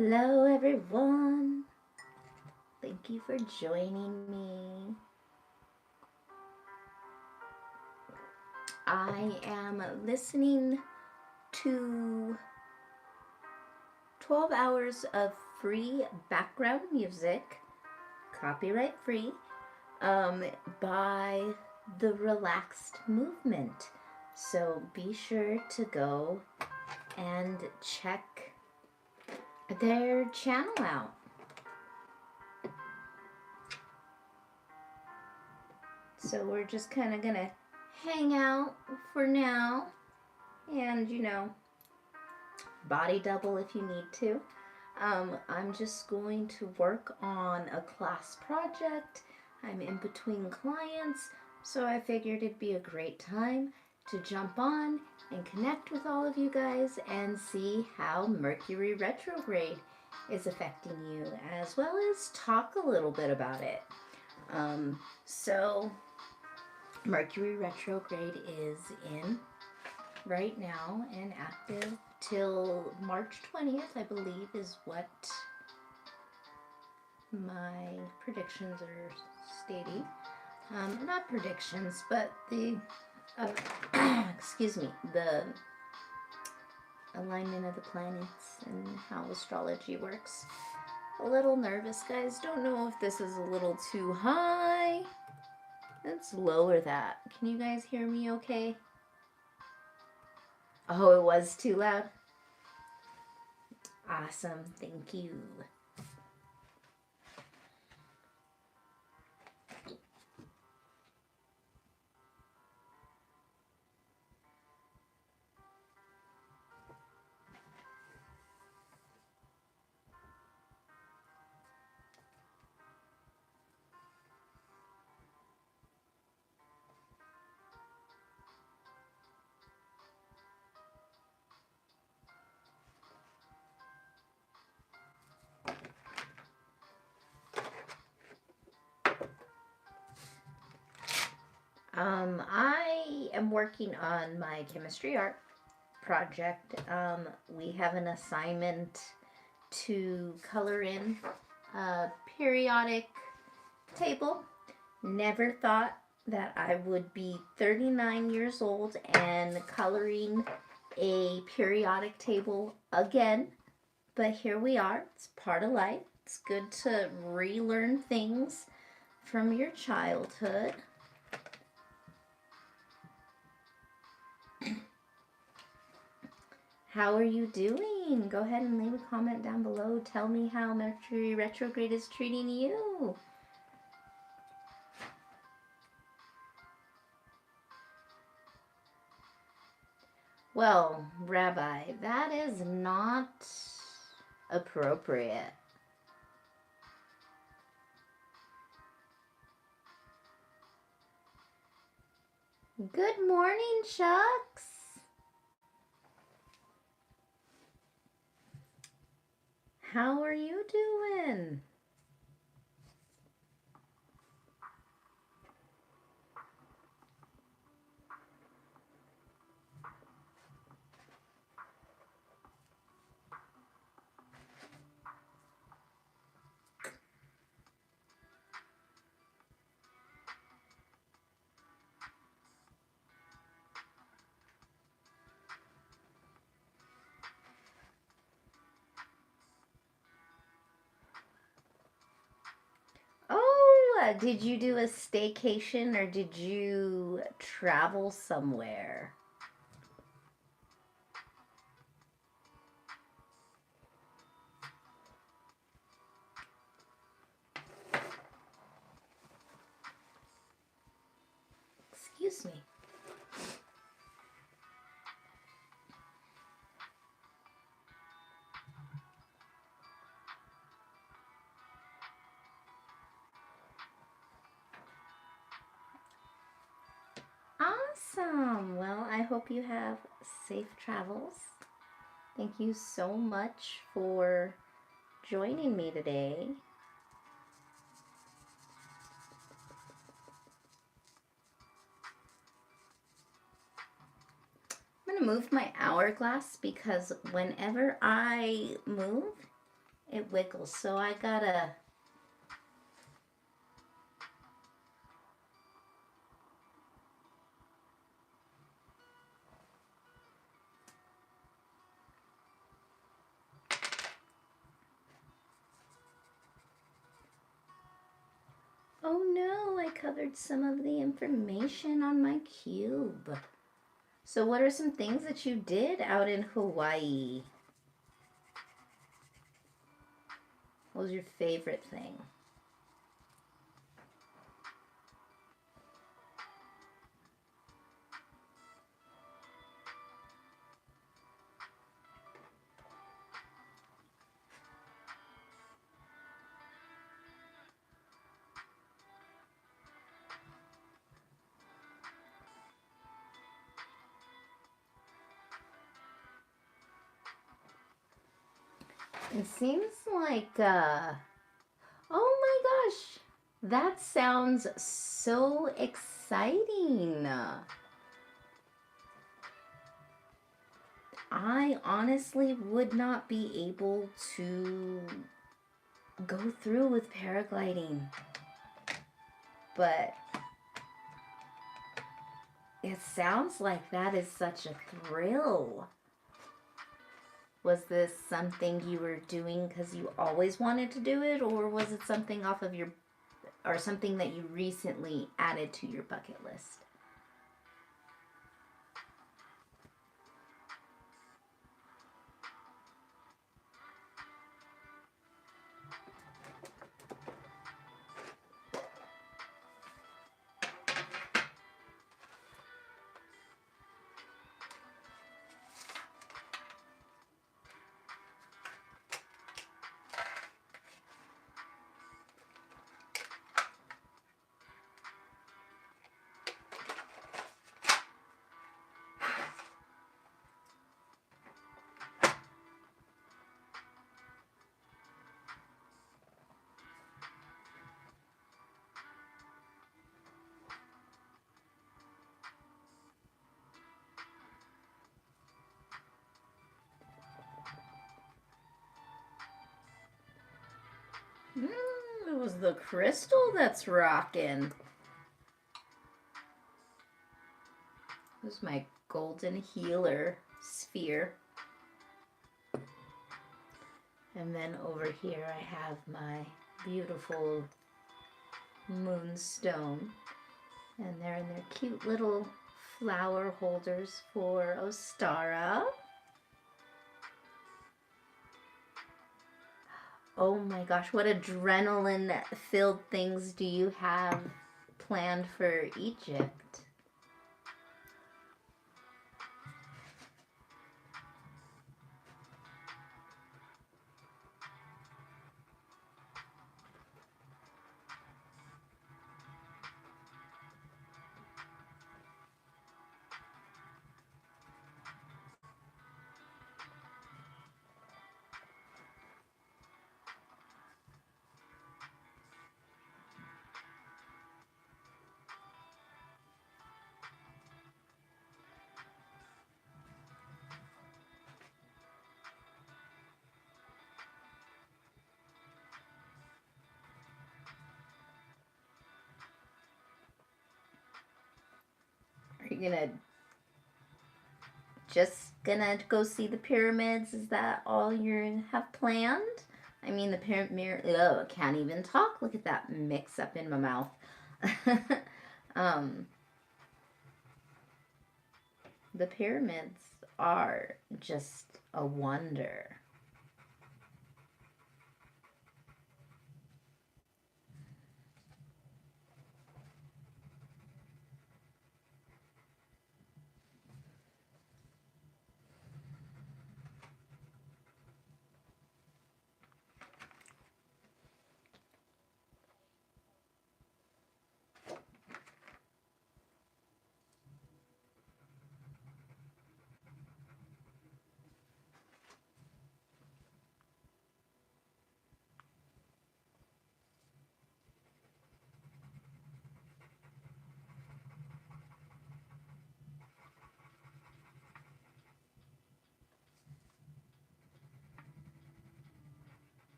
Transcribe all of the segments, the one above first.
Hello everyone. Thank you for joining me. I am listening to 12 hours of free background music, copyright free, by the Relaxed Movement. So be sure to go and check their channel out. So we're just kind of gonna hang out for now and, body double if you need to. I'm just going to work on a class project. I'm in between clients, so I figured it'd be a great time to jump on and connect with all of you guys and see how Mercury retrograde is affecting you, as well as talk a little bit about it. So Mercury retrograde is in right now and active till March 20th, I believe, is what my predictions are stating. Not predictions, but the excuse me, the alignment of the planets and how astrology works. A little nervous, guys. Don't know if this is a little too high. Let's lower that. Can you guys hear me okay? Oh, it was too loud? Awesome. Thank you. I am working on my chemistry art project. We have an assignment to color in a periodic table. Never thought that I would be 39 years old and coloring a periodic table again, but here we are. It's part of life. It's good to relearn things from your childhood. How are you doing? Go ahead and leave a comment down below. Tell me how Mercury retrograde is treating you. Well, Rabbi, that is not appropriate. Good morning, Chucks. How are you doing? Oh, did you do a staycation or did you travel somewhere? Excuse me. Awesome. Well, I hope you have safe travels. Thank you so much for joining me today. I'm going to move my hourglass because whenever I move, it wiggles. So I gotta... Oh no, I covered some of the information on my cube. So what are some things that you did out in Hawaii? What was your favorite thing? It seems like, oh my gosh, that sounds so exciting. I honestly would not be able to go through with paragliding, but it sounds like that is such a thrill. Was this something you were doing because you always wanted to do it, or was it something off of your, or something that you recently added to your bucket list? It was the crystal that's rocking. It was my golden healer sphere. And then over here I have my beautiful moonstone. And they're in their cute little flower holders for Ostara. Oh my gosh, what adrenaline-filled things do you have planned for Egypt? Are you gonna go see the pyramids? Is that all you have planned? I mean, the pyramid. Oh, I can't even talk. Look at that mix up in my mouth. um, the pyramids are just a wonder.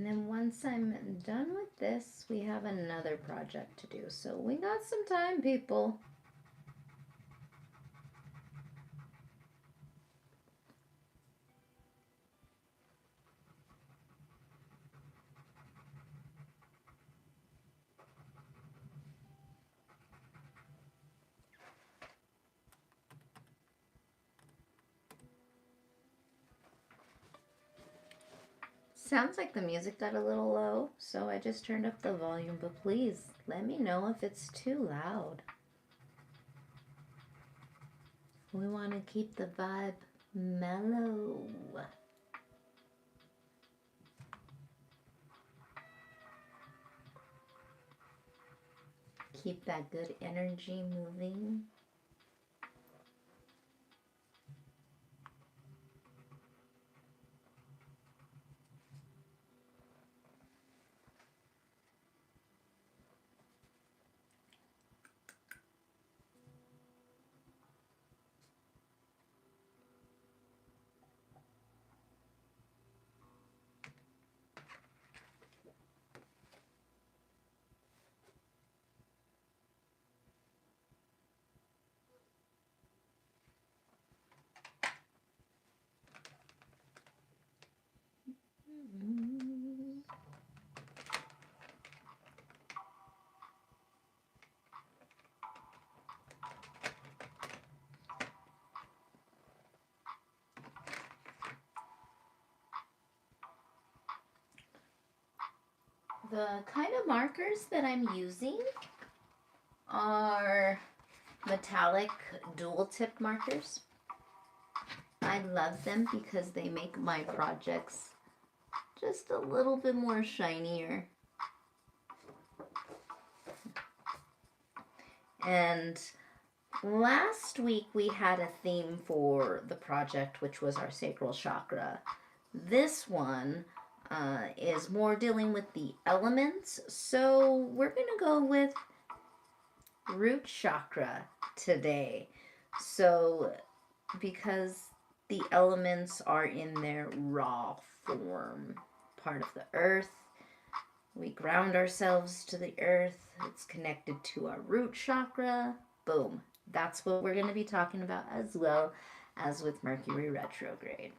then once I'm done with this, we have another project to do. So we got some time, people. Sounds like the music got a little low, so I just turned up the volume, but please let me know if it's too loud. We want to keep the vibe mellow. Keep that good energy moving. The kind of markers that I'm using are metallic dual tip markers. I love them because they make my projects just a little bit more shinier. And last week we had a theme for the project, which was our sacral chakra. This one is more dealing with the elements, so we're going to go with root chakra today. So because the elements are in their raw form, part of the earth, we ground ourselves to the earth. It's connected to our root chakra. Boom. That's what we're going to be talking about, as well as with Mercury retrograde.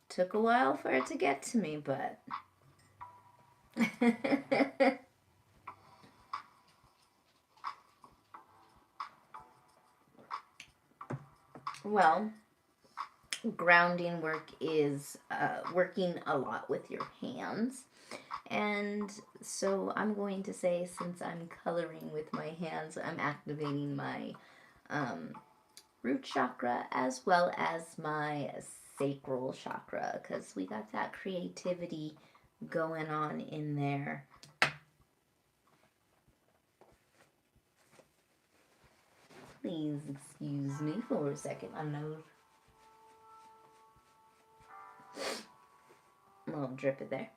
Took a while for it to get to me, but well, grounding work is working a lot with your hands. And so I'm going to say, since I'm coloring with my hands, I'm activating my root chakra as well as my sacral chakra, because we got that creativity going on in there. Please excuse me for a second. I know a little drip it there.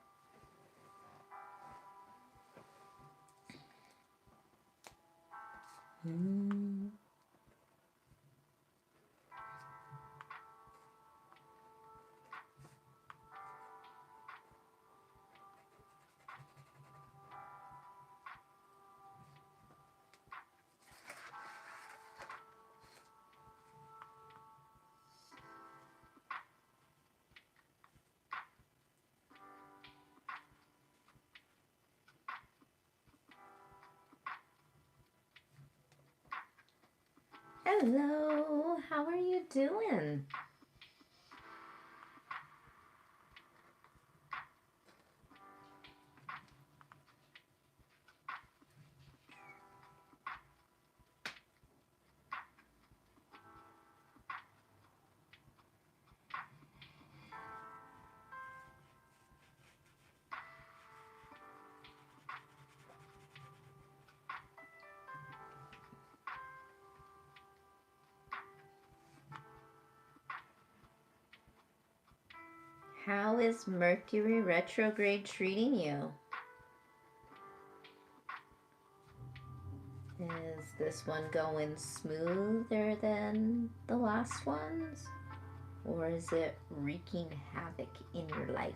Hello, how are you doing? How is Mercury retrograde treating you? Is this one going smoother than the last ones? Or is it wreaking havoc in your life?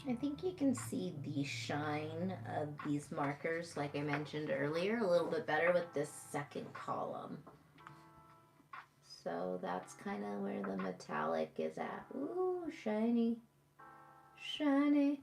I think you can see the shine of these markers, like I mentioned earlier, a little bit better with this second column. So that's kind of where the metallic is at. Ooh, shiny, shiny.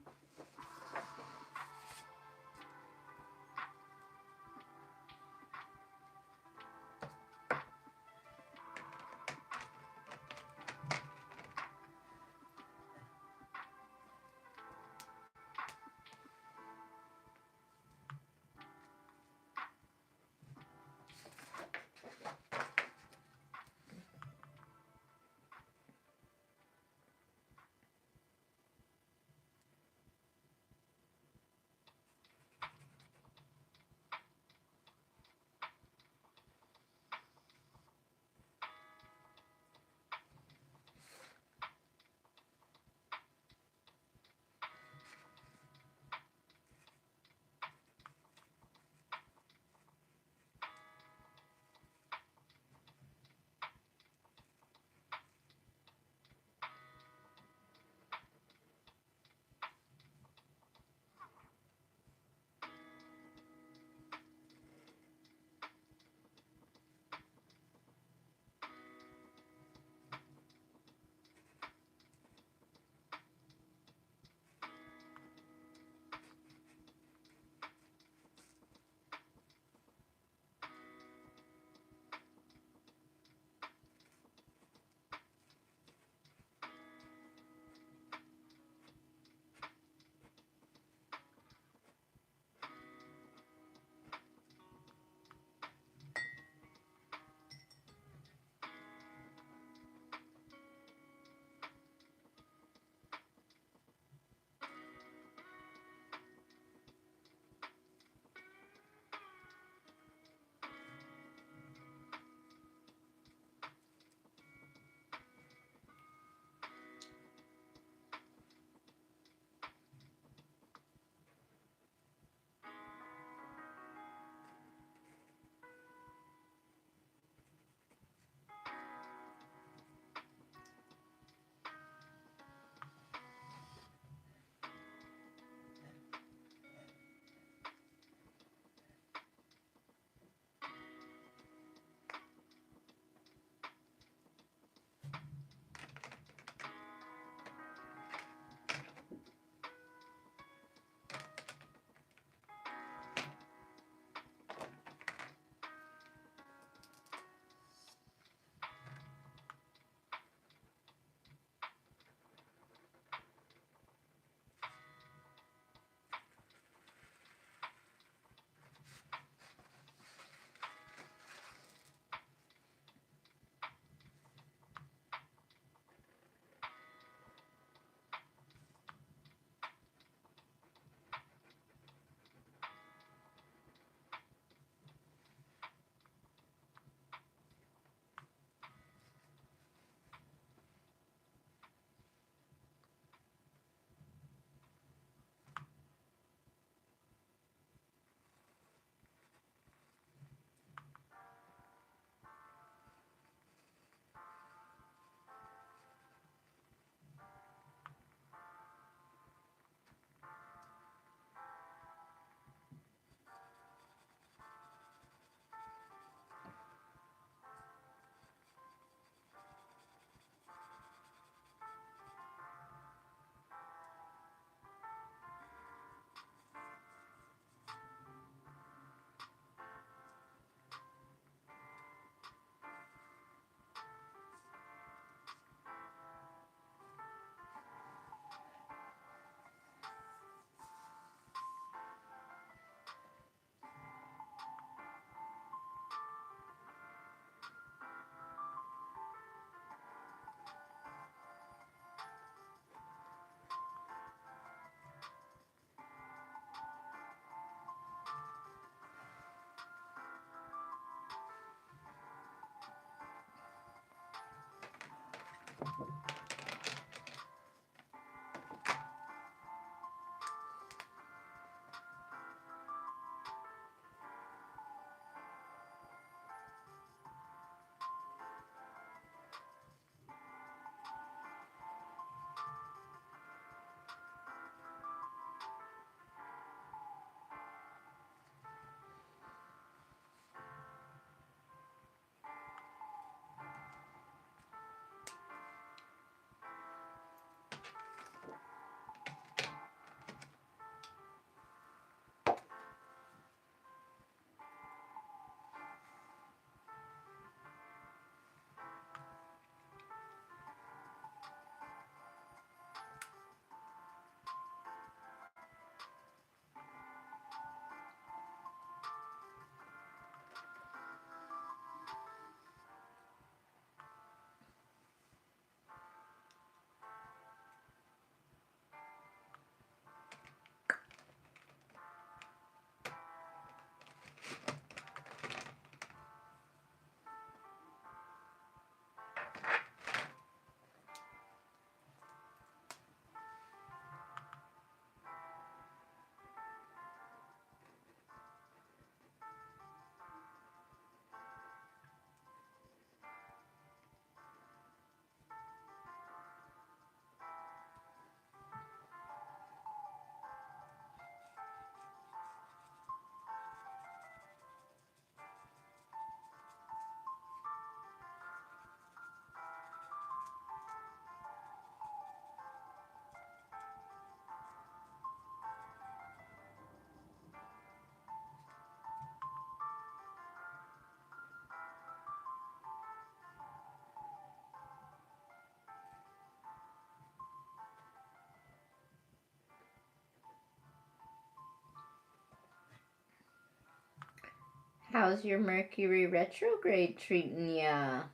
how's your Mercury retrograde treating ya?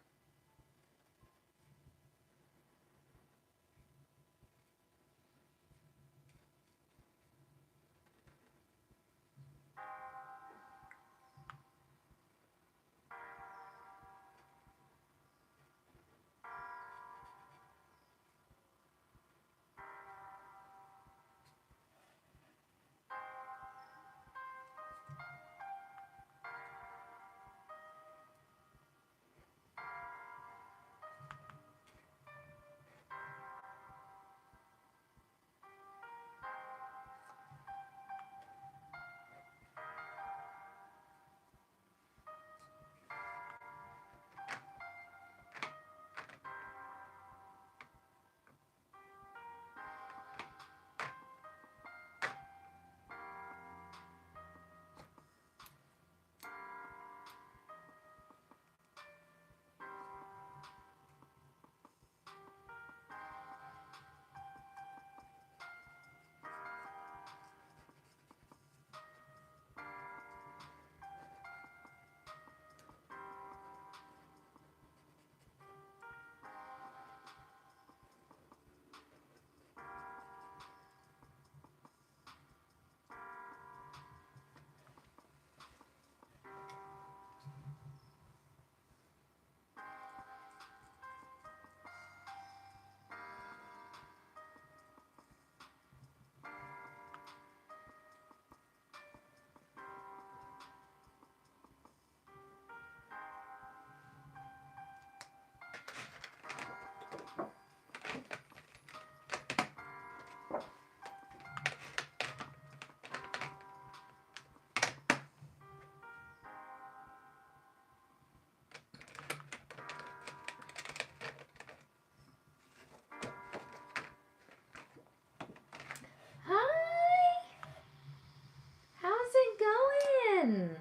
Hi! How's it going?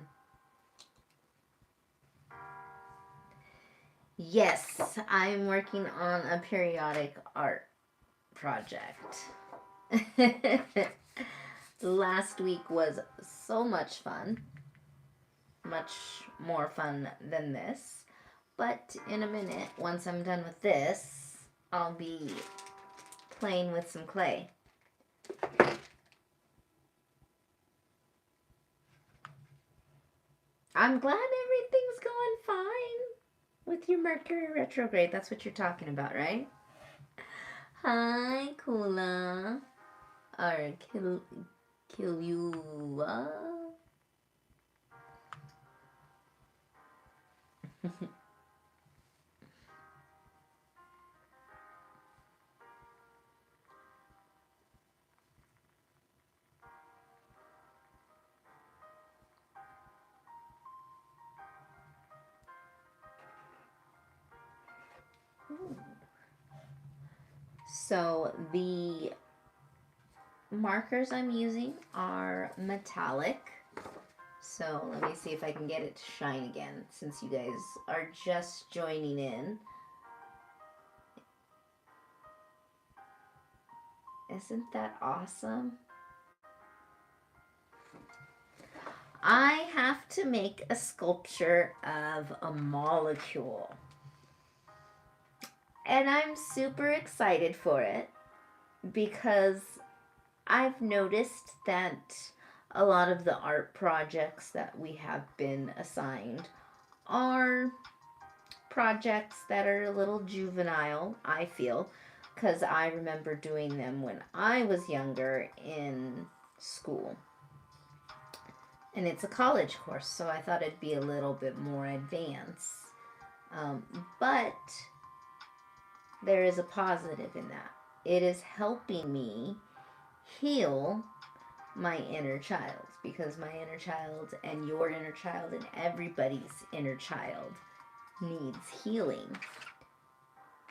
Yes, I'm working on a periodic art project. Last week was so much fun. Much more fun than this. But in a minute, once I'm done with this, I'll be playing with some clay. I'm glad everything's going fine with your Mercury retrograde. That's what you're talking about, right? Hi, Kula. Or kill you. So the markers I'm using are metallic. So let me see if I can get it to shine again since you guys are just joining in. Isn't that awesome? I have to make a sculpture of a molecule. And I'm super excited for it because I've noticed that a lot of the art projects that we have been assigned are projects that are a little juvenile, I feel, because I remember doing them when I was younger in school. And it's a college course, so I thought it'd be a little bit more advanced. But there is a positive in that. It is helping me heal my inner child, because my inner child and your inner child and everybody's inner child needs healing.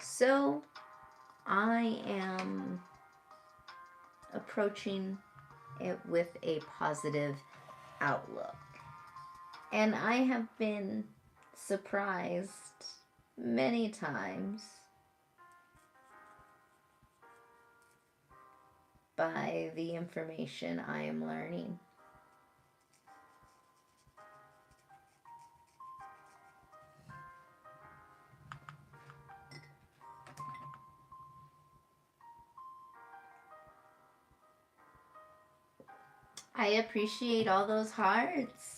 So I am approaching it with a positive outlook. And I have been surprised many times by the information I am learning. I appreciate all those hearts.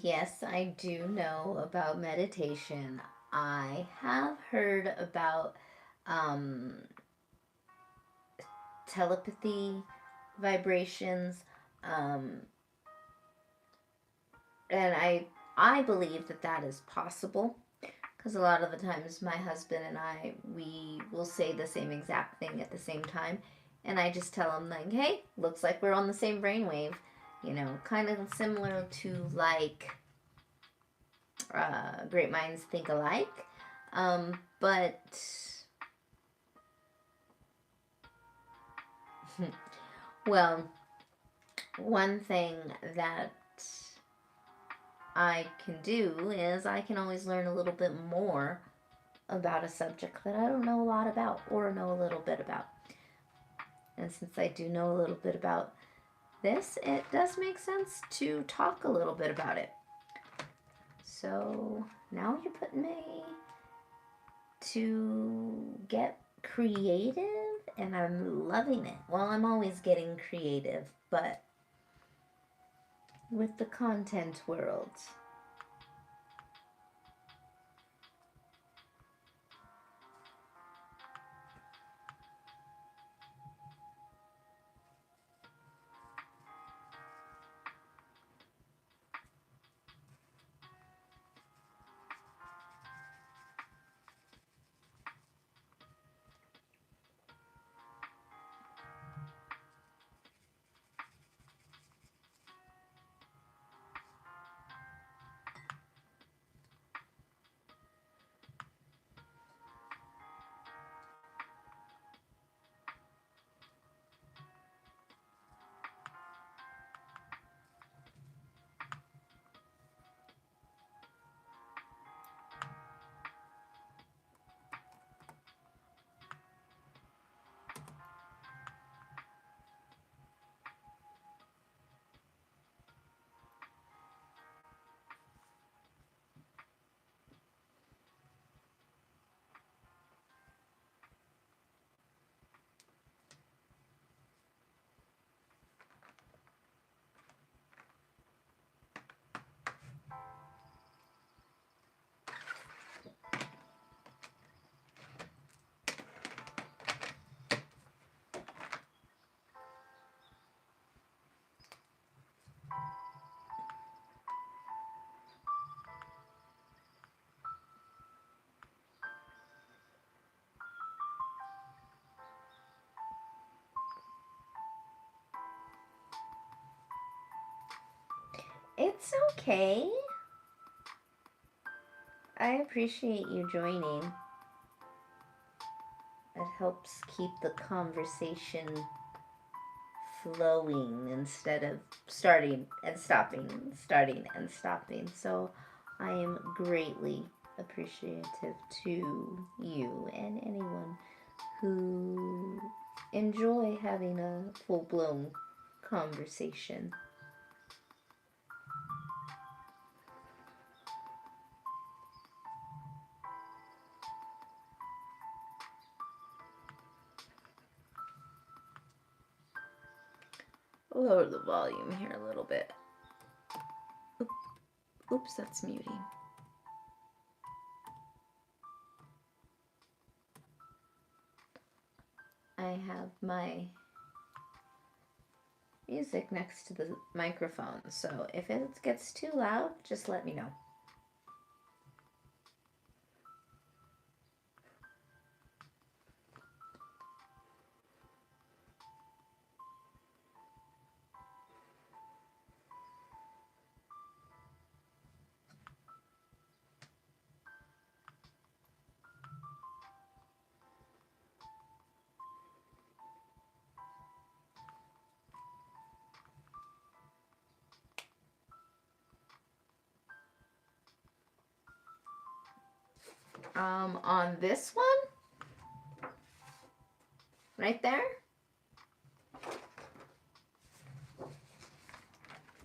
Yes, I do know about meditation. I have heard about um, telepathy, vibrations, um, and I believe that that is possible because a lot of the times my husband and I we will say the same exact thing at the same time, and I just tell him like, "Hey, looks like we're on the same brainwave," kind of similar to like great minds think alike. But well, one thing that I can do is I can always learn a little bit more about a subject that I don't know a lot about or know a little bit about. And since I do know a little bit about this, it does make sense to talk a little bit about it. So now you put me to get creative, and I'm loving it. Well, I'm always getting creative, but with the content world. It's okay. I appreciate you joining. It helps keep the conversation flowing instead of starting and stopping, starting and stopping. So I am greatly appreciative to you and anyone who enjoy having a full-blown conversation. I'll lower the volume here a little bit. Oops, that's muting. I have my music next to the microphone, so if it gets too loud, just let me know. On this one, right there,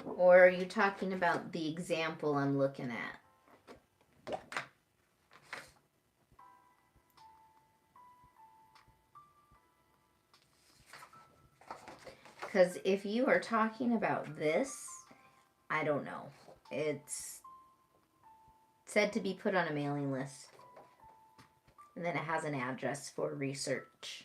or are you talking about the example I'm looking at? Because if you are talking about this, I don't know. It's said to be put on a mailing list. And then it has an address for research.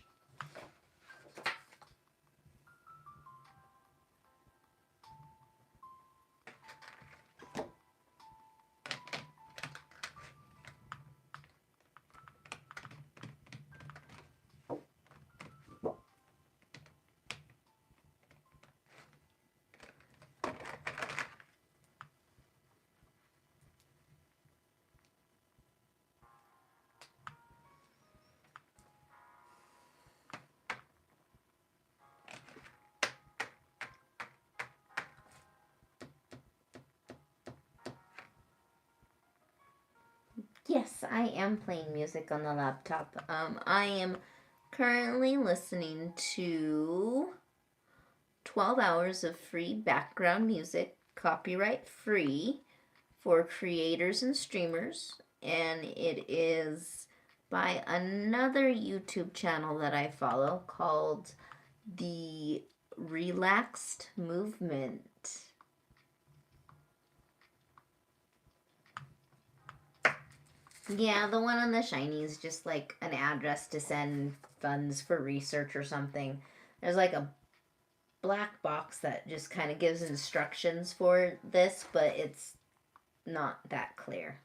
Yes, I am playing music on the laptop. I am currently listening to 12 hours of free background music, copyright free, for creators and streamers. And it is by another YouTube channel that I follow called The Relaxed Movement. Yeah, the one on the shiny is just like an address to send funds for research or something. There's like a black box that just kind of gives instructions for this, but it's not that clear.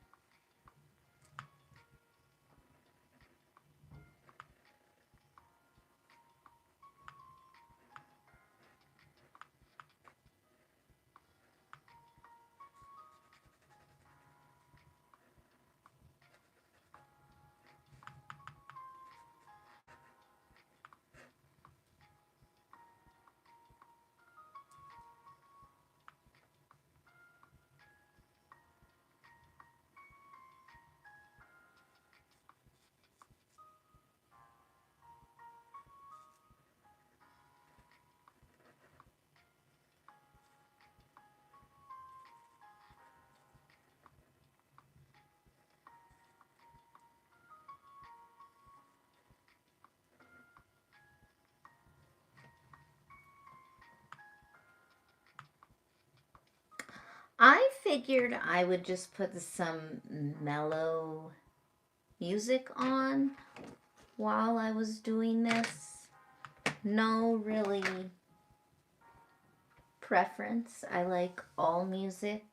I figured I would just put some mellow music on while I was doing this. No really preference. I like all music.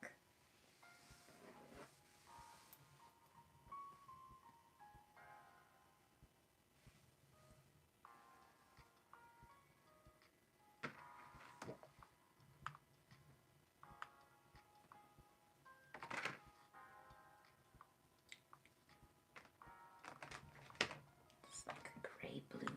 It's like a gray blue.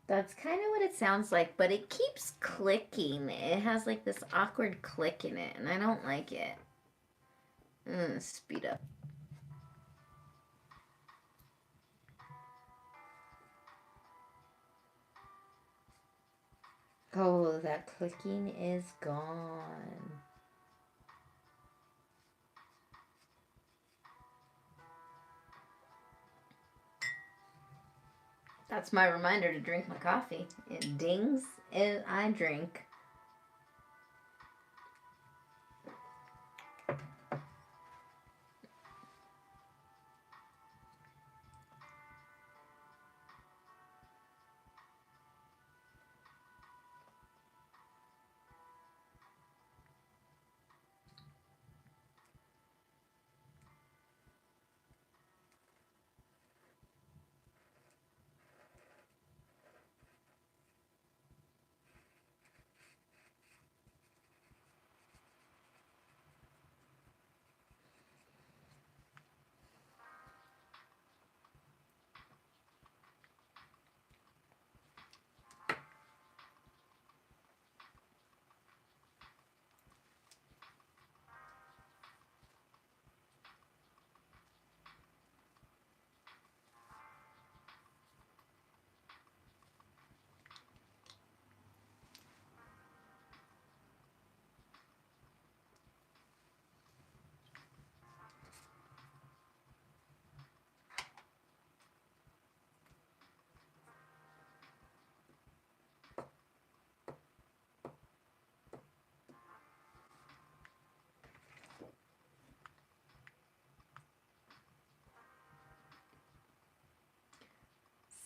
That's kind of what it sounds like, but it keeps clicking. It has like this awkward click in it, and I don't like it. Speed up. Oh, that clicking is gone. That's my reminder to drink my coffee. It dings and I drink.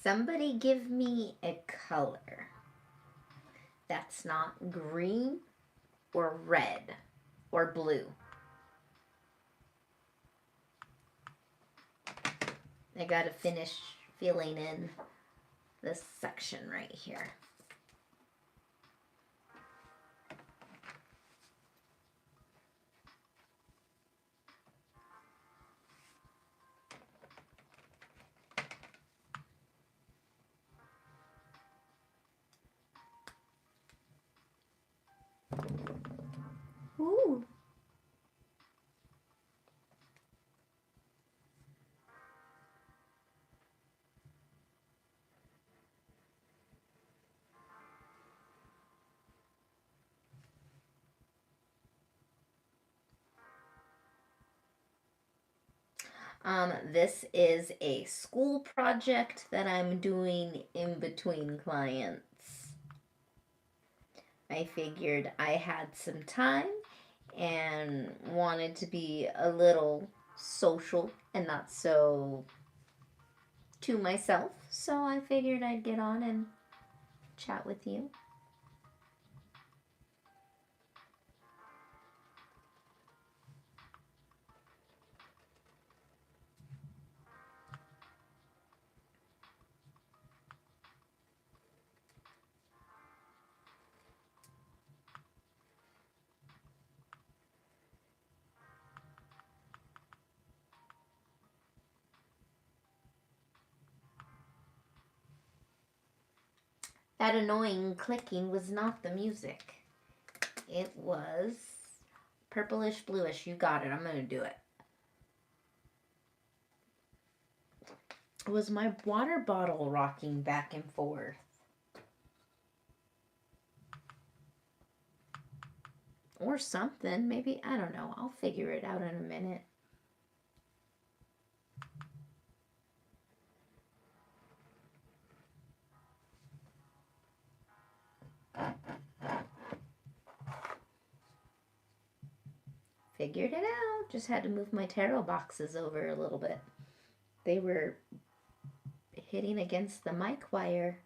Somebody give me a color that's not green or red or blue. I gotta finish filling in this section right here. Ooh. This is a school project that I'm doing in between clients. I figured I had some time and wanted to be a little social and not so to myself, so I figured I'd get on and chat with you. That annoying clicking was not the music. It was purplish bluish. You got it. I'm going to do it. It was my water bottle rocking back and forth. Or something. Maybe, I don't know. I'll figure it out in a minute. Figured it out. Just had to move my tarot boxes over a little bit. They were hitting against the mic wire.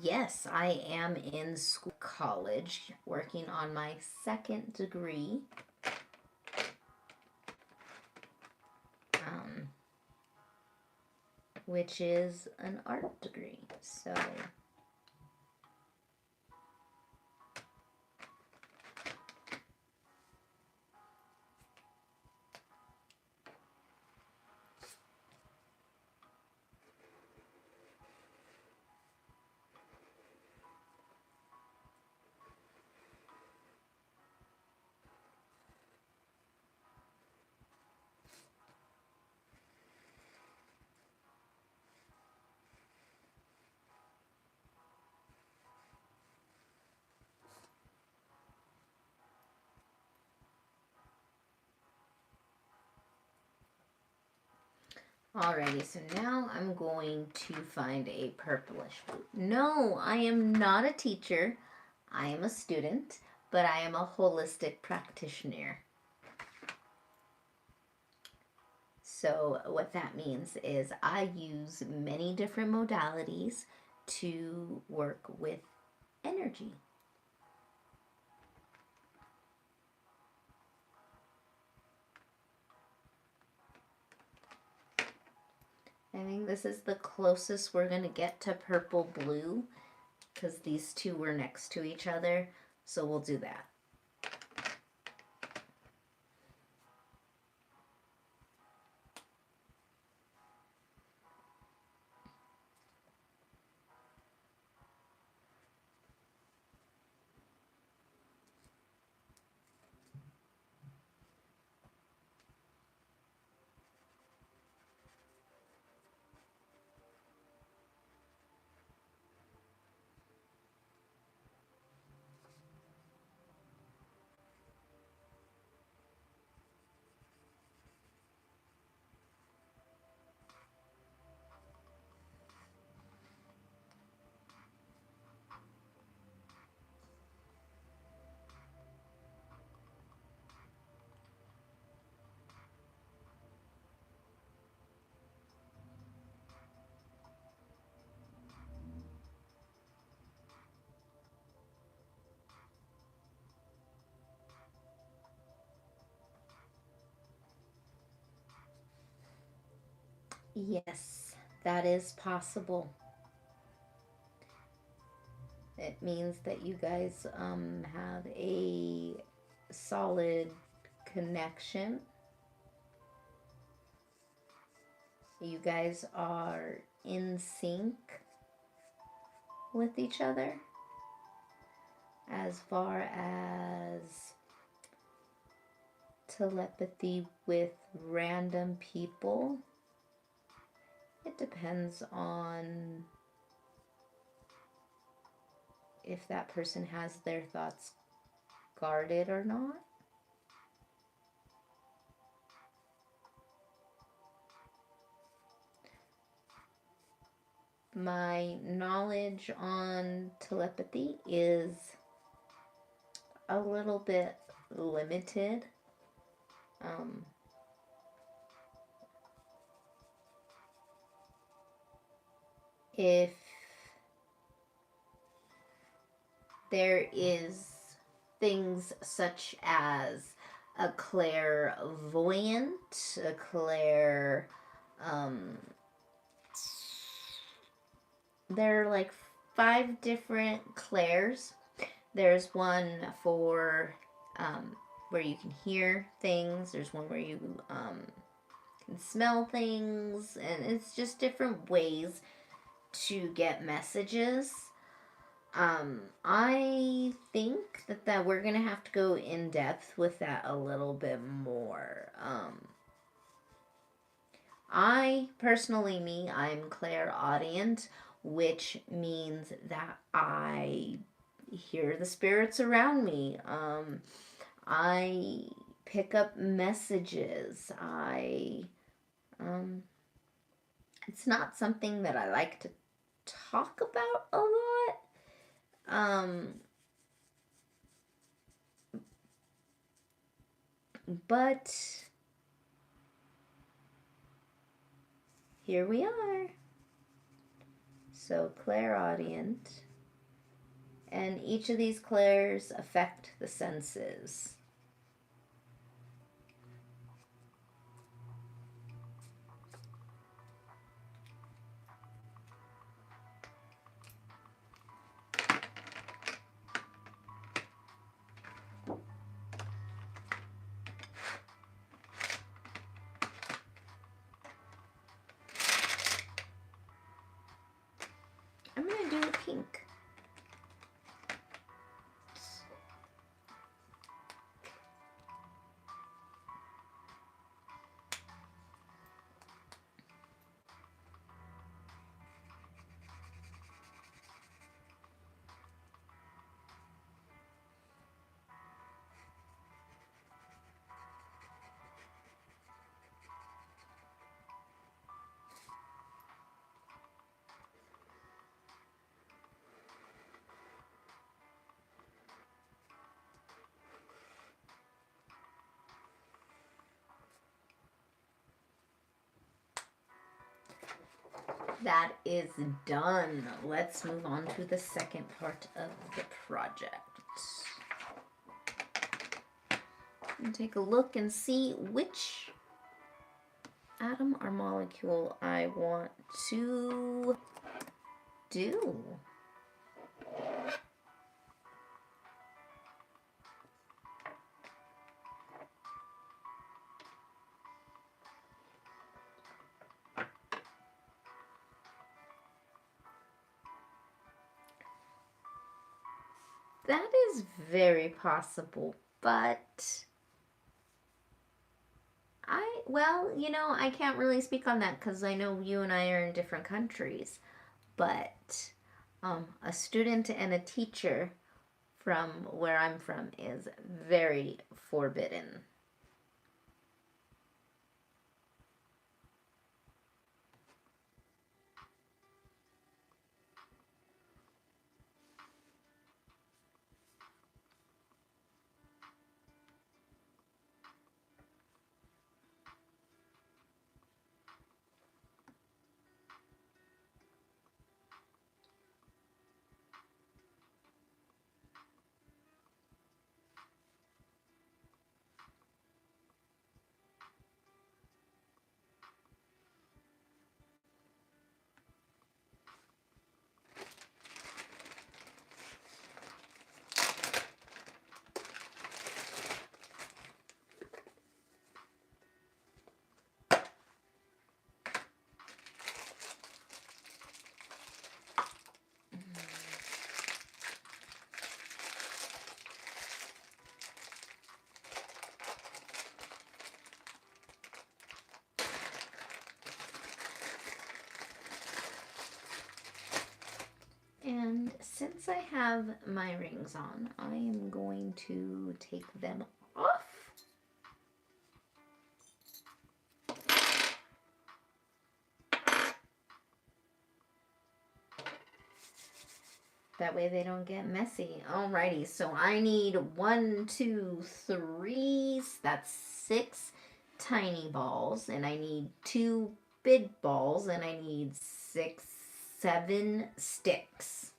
Yes, I am in school, college, working on my second degree. Um, which is an art degree. So alrighty, so now I'm going to find a purplish blue. No, I am not a teacher. I am a student, but I am a holistic practitioner. So what that means is I use many different modalities to work with energy. I think this is the closest we're going to get to purple blue because these two were next to each other. So we'll do that. Yes, that is possible. It means that you guys have a solid connection. You guys are in sync with each other as far as telepathy with random people. It depends on if that person has their thoughts guarded or not. My knowledge on telepathy is a little bit limited. If there is things such as a clairvoyant, a clair, there are like 5 different clairs. There's one for where you can hear things. There's one where you can smell things, and it's just different ways to get messages. I think that we're gonna have to go in depth with that a little bit more. I personally, I'm clairaudient, which means that I hear the spirits around me. I pick up messages. It's not something that I like to talk about a lot. But here we are. So clairaudient. And each of these clairs affect the senses. I'm going to do a pink. That is done. Let's move on to the second part of the project. And take a look and see which atom or molecule I want to do. That is very possible, but I can't really speak on that because I know you and I are in different countries, but a student and a teacher from where I'm from is very forbidden. And since I have my rings on, I am going to take them off. That way they don't get messy. Alrighty, so I need 1, 2, 3, that's 6 tiny balls, and I need 2 big balls, and I need 6, 7 sticks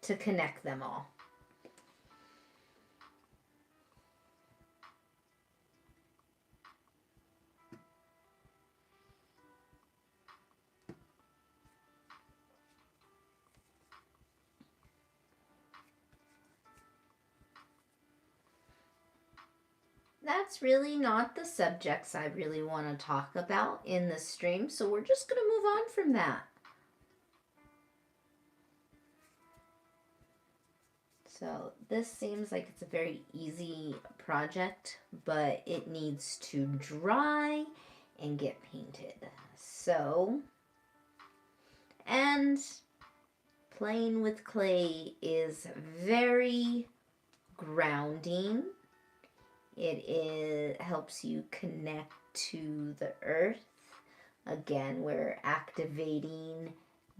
to connect them all. That's really not the subjects I really want to talk about in the stream, so we're just going to move on from that. So this seems like it's a very easy project, but it needs to dry and get painted. So, and playing with clay is very grounding. It helps you connect to the earth. Again, we're activating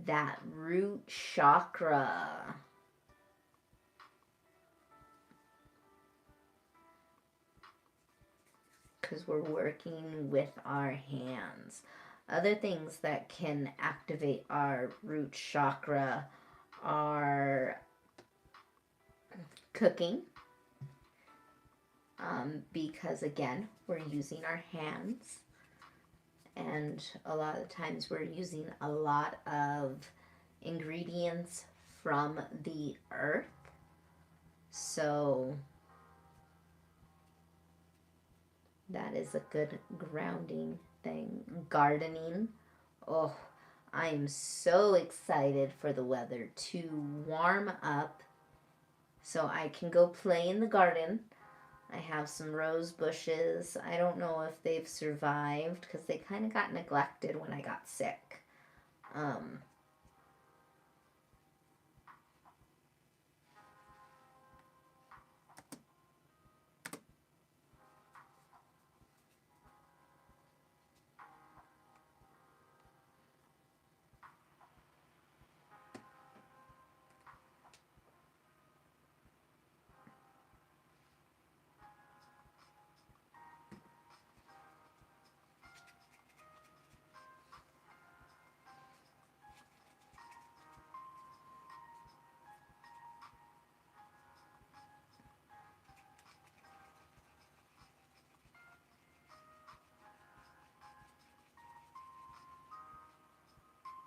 that root chakra. Because we're working with our hands. Other things that can activate our root chakra are cooking, because again, we're using our hands, and a lot of times we're using a lot of ingredients from the earth. So that is a good grounding thing. Gardening. Oh, I'm so excited for the weather to warm up so I can go play in the garden. I have some rose bushes. I don't know if they've survived because they kind of got neglected when I got sick. Um,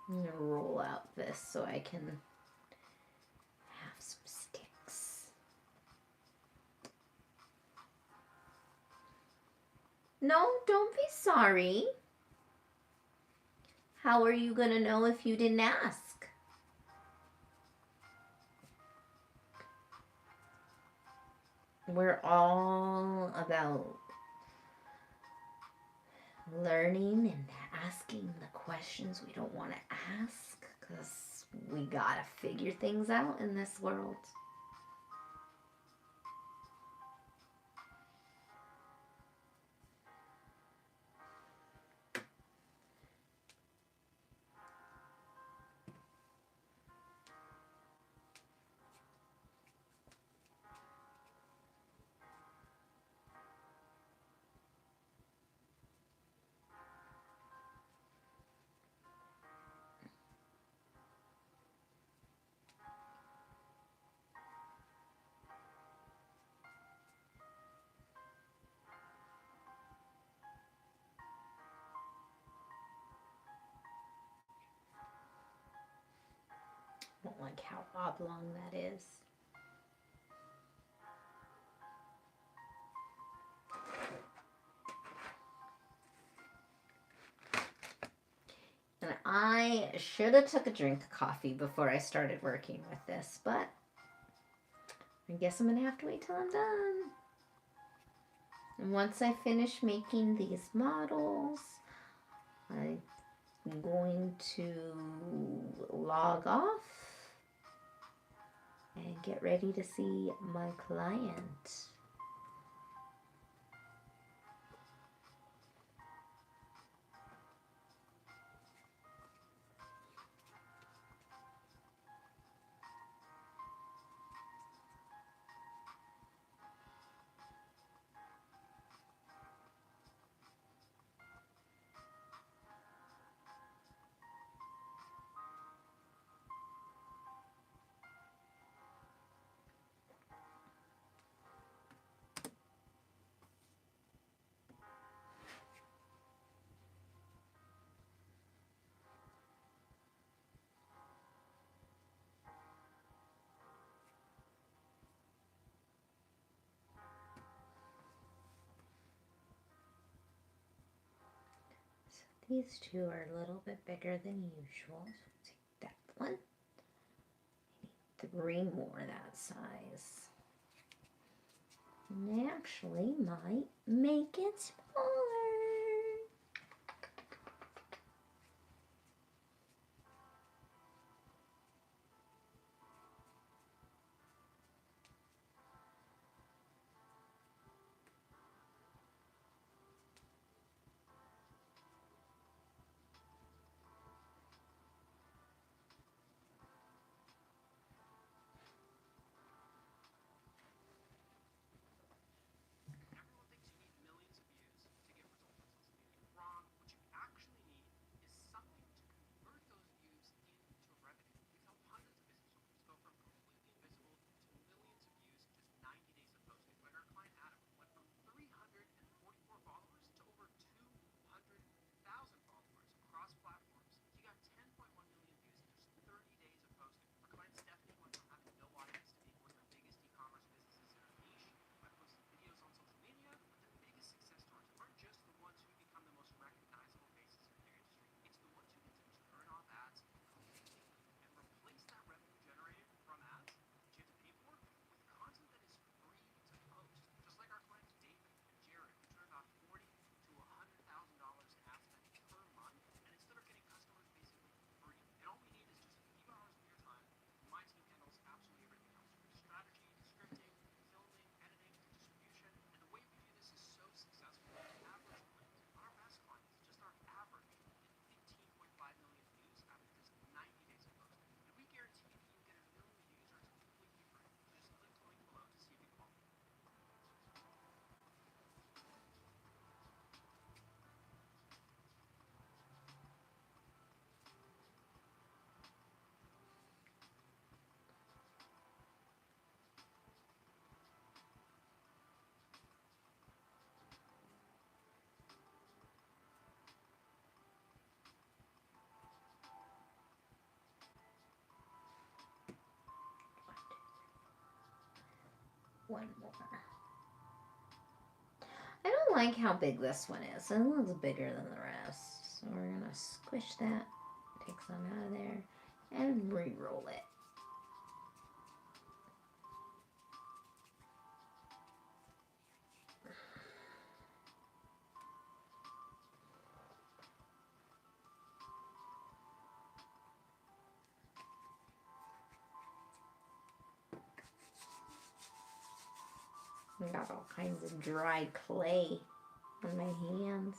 I'm going to roll out this so I can have some sticks. No, don't be sorry. How are you going to know if you didn't ask? We're all about learning and asking the questions we don't want to ask because we gotta figure things out in this world. I don't like how oblong that is. And I should have took a drink of coffee before I started working with this, but I guess I'm going to have to wait till I'm done. And once I finish making these models, I'm going to log off and get ready to see my client. These two are a little bit bigger than usual. So take that one. I need 3 more that size. And they actually might make it smaller. one more. I don't like how big this one is. It looks bigger than the rest. So we're going to squish that, take some out of there, and re-roll it. I got all kinds of dry clay on my hands.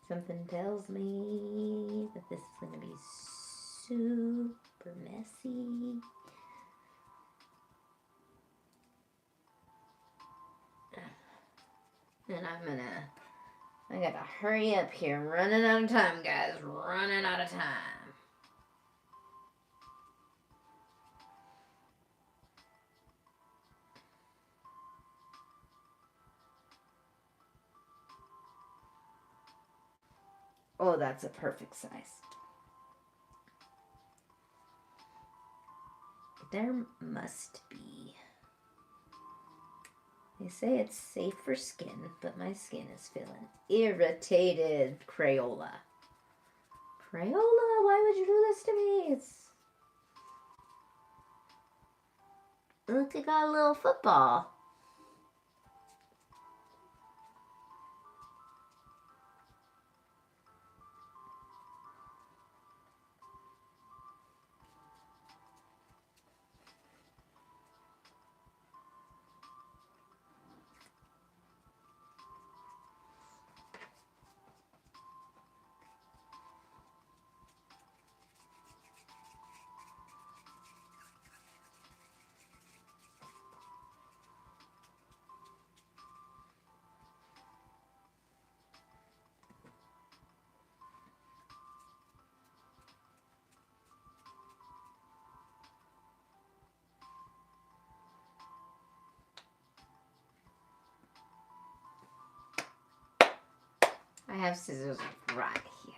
Something tells me that this is going to be super messy. And I gotta hurry up here. Running out of time, guys. Running out of time. Oh, that's a perfect size. There must be. They say it's safe for skin, but my skin is feeling irritated. Crayola. Crayola, why would you do this to me? Look, I got a little football. I have scissors right here.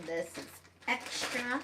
This is extra.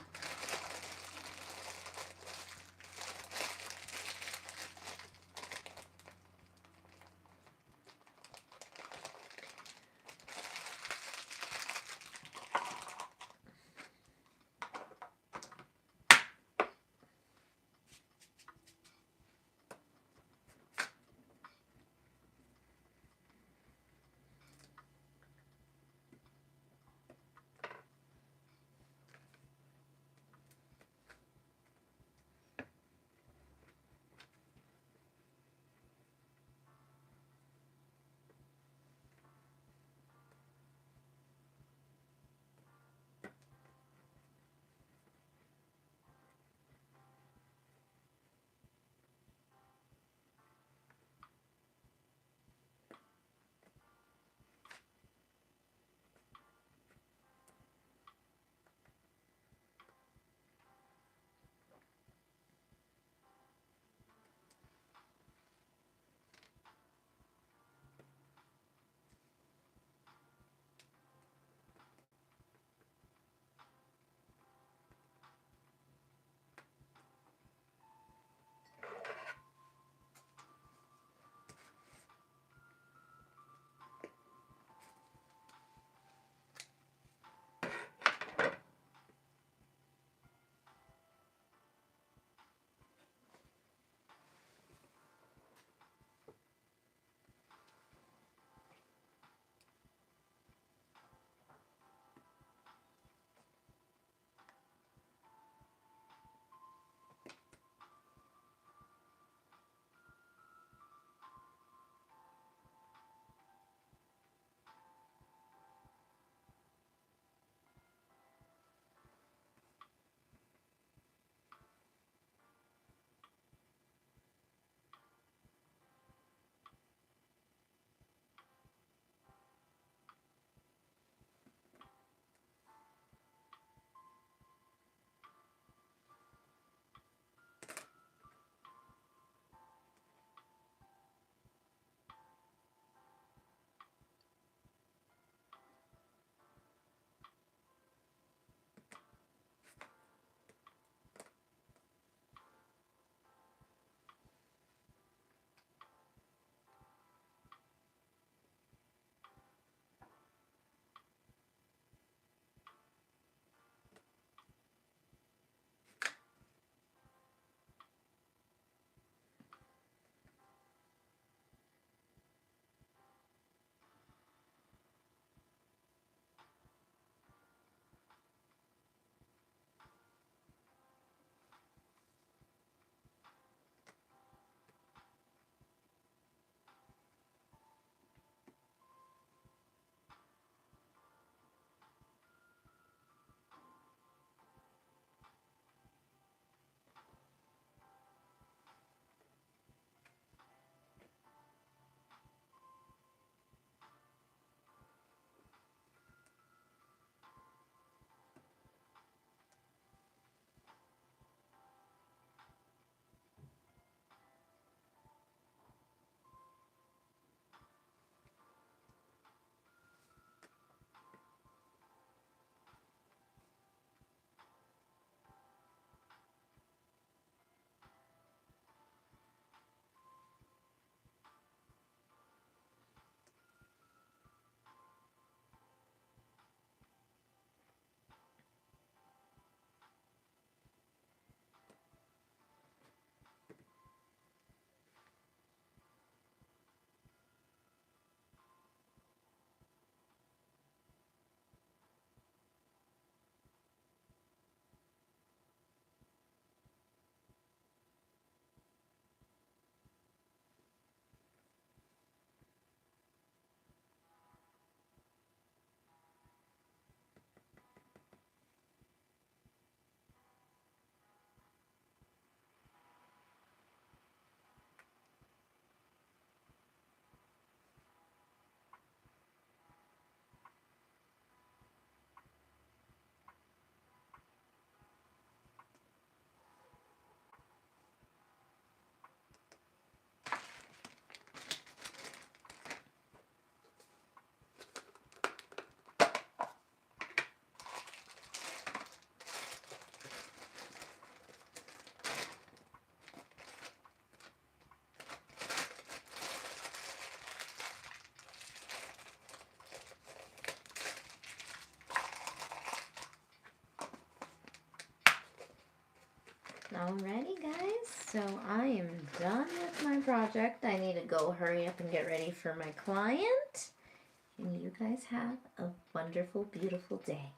Alrighty, guys, so I am done with my project. I need to go hurry up and get ready for my client. And you guys have a wonderful, beautiful day.